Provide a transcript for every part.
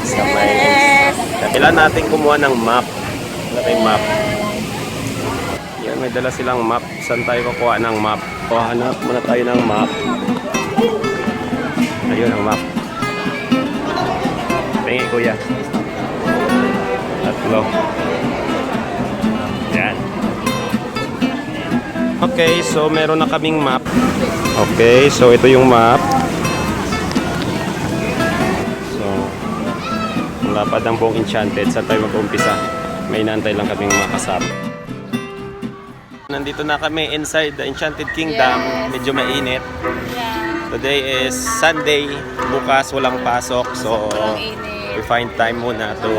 Sa may... Kailan natin kumuha ng map. Wala tayong map. Yan, may dala silang map. Saan tayo kukuha ng map? O, hanap muna tayo ng map. Ayun ang map. Tingin, kuya. Tatlo. Yan. Okay, so meron na kaming map. Okay, so ito yung map. So, lapad ang buong Enchanted. Saan tayo mag-umpisa? May inaantay lang kaming makasama. Nandito na kami inside the Enchanted Kingdom. Medyo mainit. Today is Sunday. Bukas walang pasok. So, we find time muna to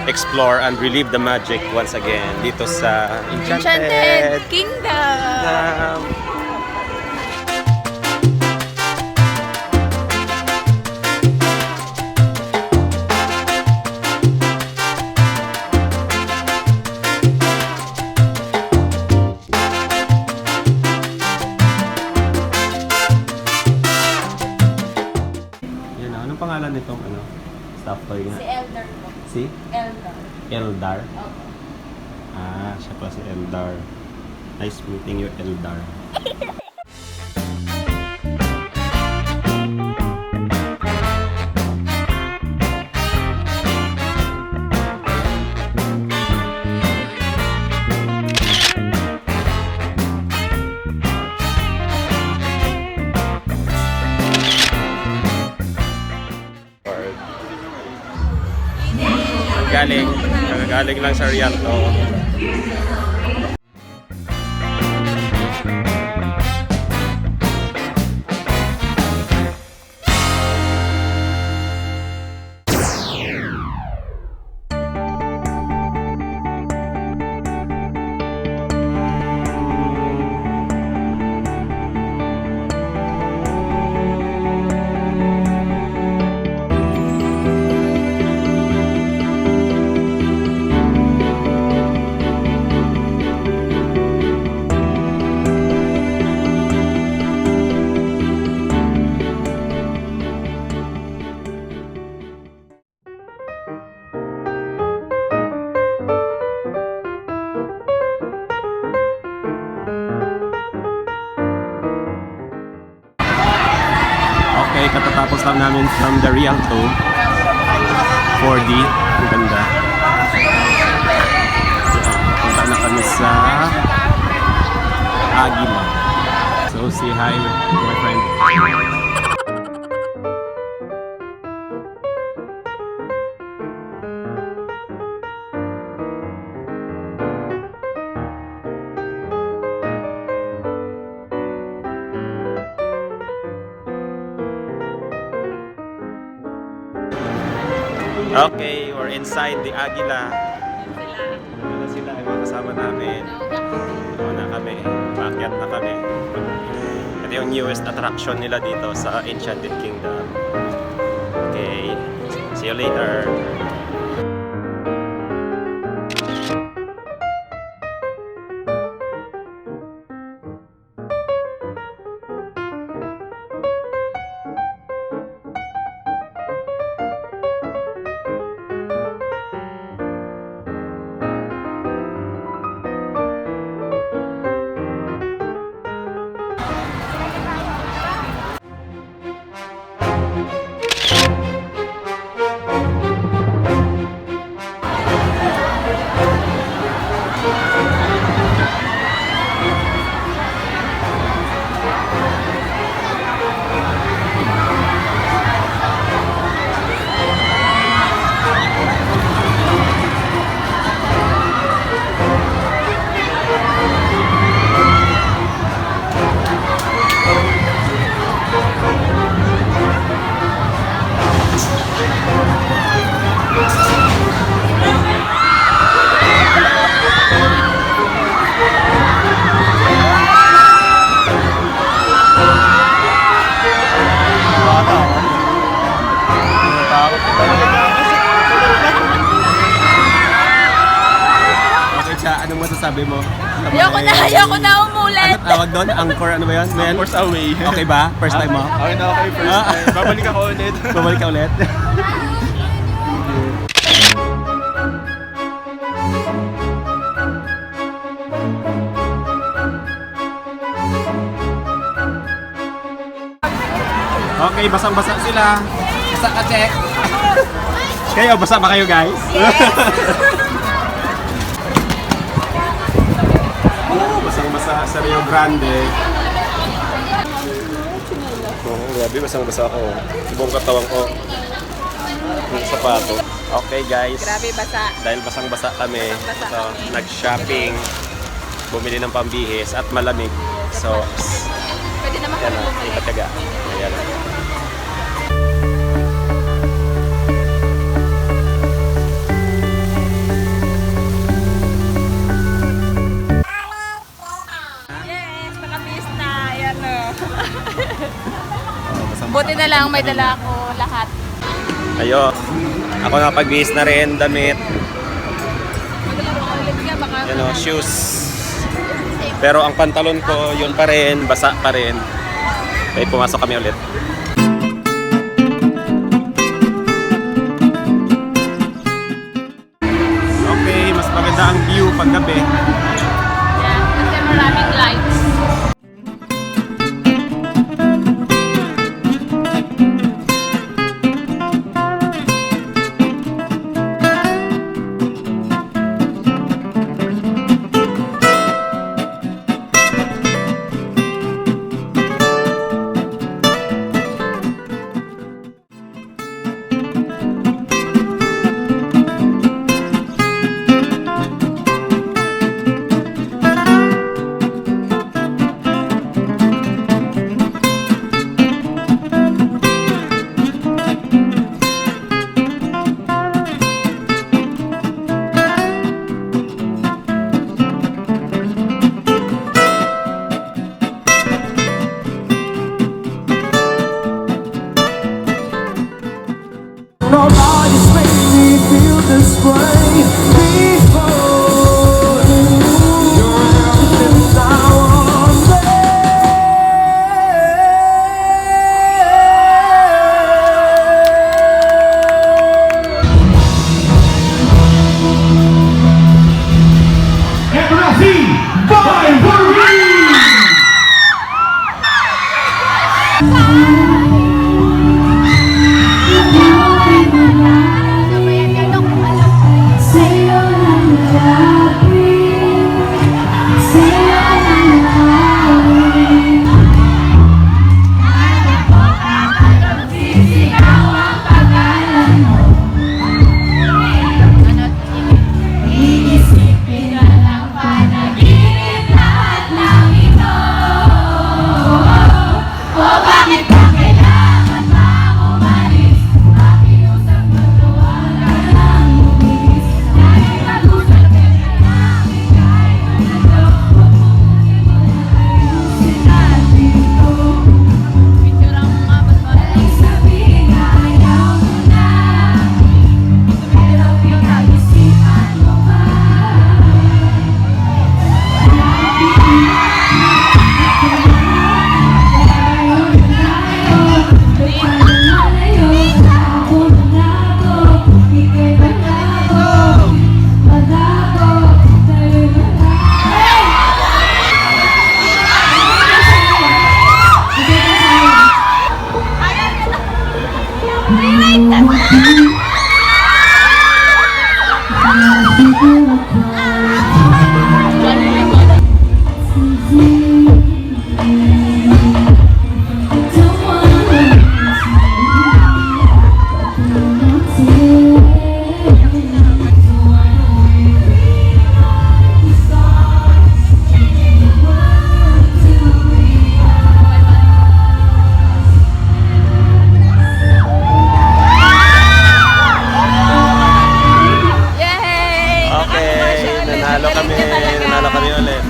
explore and relive the magic once again dito sa Enchanted Kingdom. Yan, anong pangalan nitong staff toy nga? Si Eldar po. Si? Eldar. Eldar? Opo. Ah, siya pa si Eldar. Nice meeting you, Eldar. Galing lang sa Rialto. Okay, katatapos lang namin from the Rialto 4D. Ang ganda. Punta na kami sa Aguila. So, say hi to my friend. Okay, we're inside the Aguila. Ano sila, yung mga kasama namin. Ito na kami, paakyat na kami. Ito yung newest attraction nila dito sa Enchanted Kingdom. Okay, see you later. Anong masasabi mo? Ayoko na umulit. Ano tawag doon? Angkor, ano ba yan? Mel? Force away. Okay ba? First time mo? Okay na okay, first time. Babalik ako ulit. Babalik ka ulit? Okay, basang-basa sila. Basa ka, check. Kayo, basa ba kayo, guys? Yes! Oh, basang-basa sa Rio Grande. Oh, grabe, basang-basa ako. Ibong katawan ko. Yung sapato. Okay, guys. Grabe, basa. Dahil basang-basa kami, Basang-basa so kami. nag-shopping, bumili ng pambihis at malamig. So, Pwede naman yan kami na, bumalik. ipataga. Ayan. Yes, nakabis na. Ayan o. Oh, basang-basa. Buti na lang may dala ako lahat. Ayo, ako napagbihis na rin, damit, Magdala ko ulit nga baka. you know, shoes. Pero ang pantalon ko, yun pa rin, basa pa rin. Kaya pumasok kami ulit. Okay, mas maganda ang view pag gabi. Yeah, kasi maraming lights. Nobody's made me feel this way before. You're everything I want. En Brasil, vai Wolverine!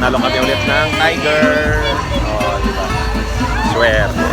Nalo kami ulit ng Tiger. Oh, di ba? Swerte.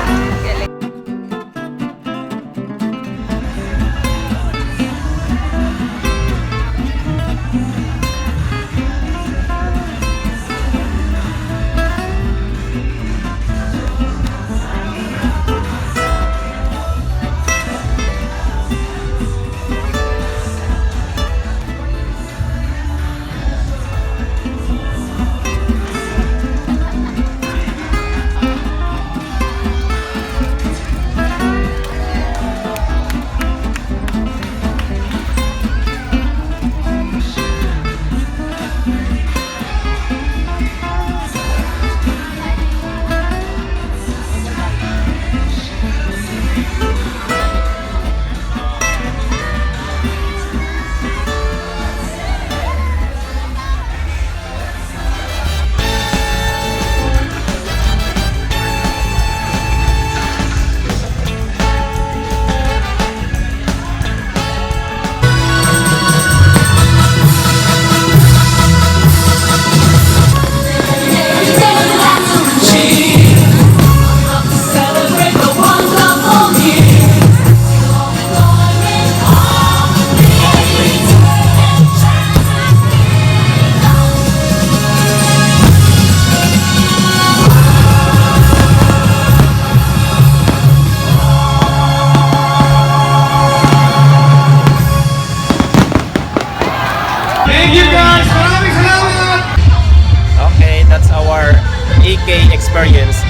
EK Experience.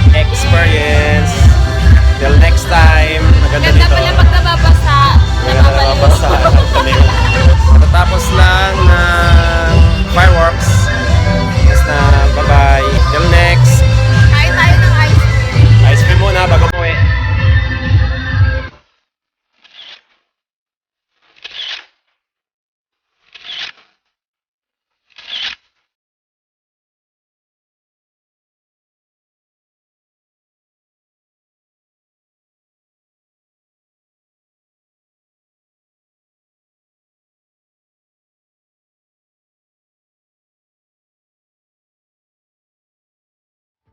Till next time. Maganda Ganda dito. pala pag nababasa. Maganda nababasa. Matatapos lang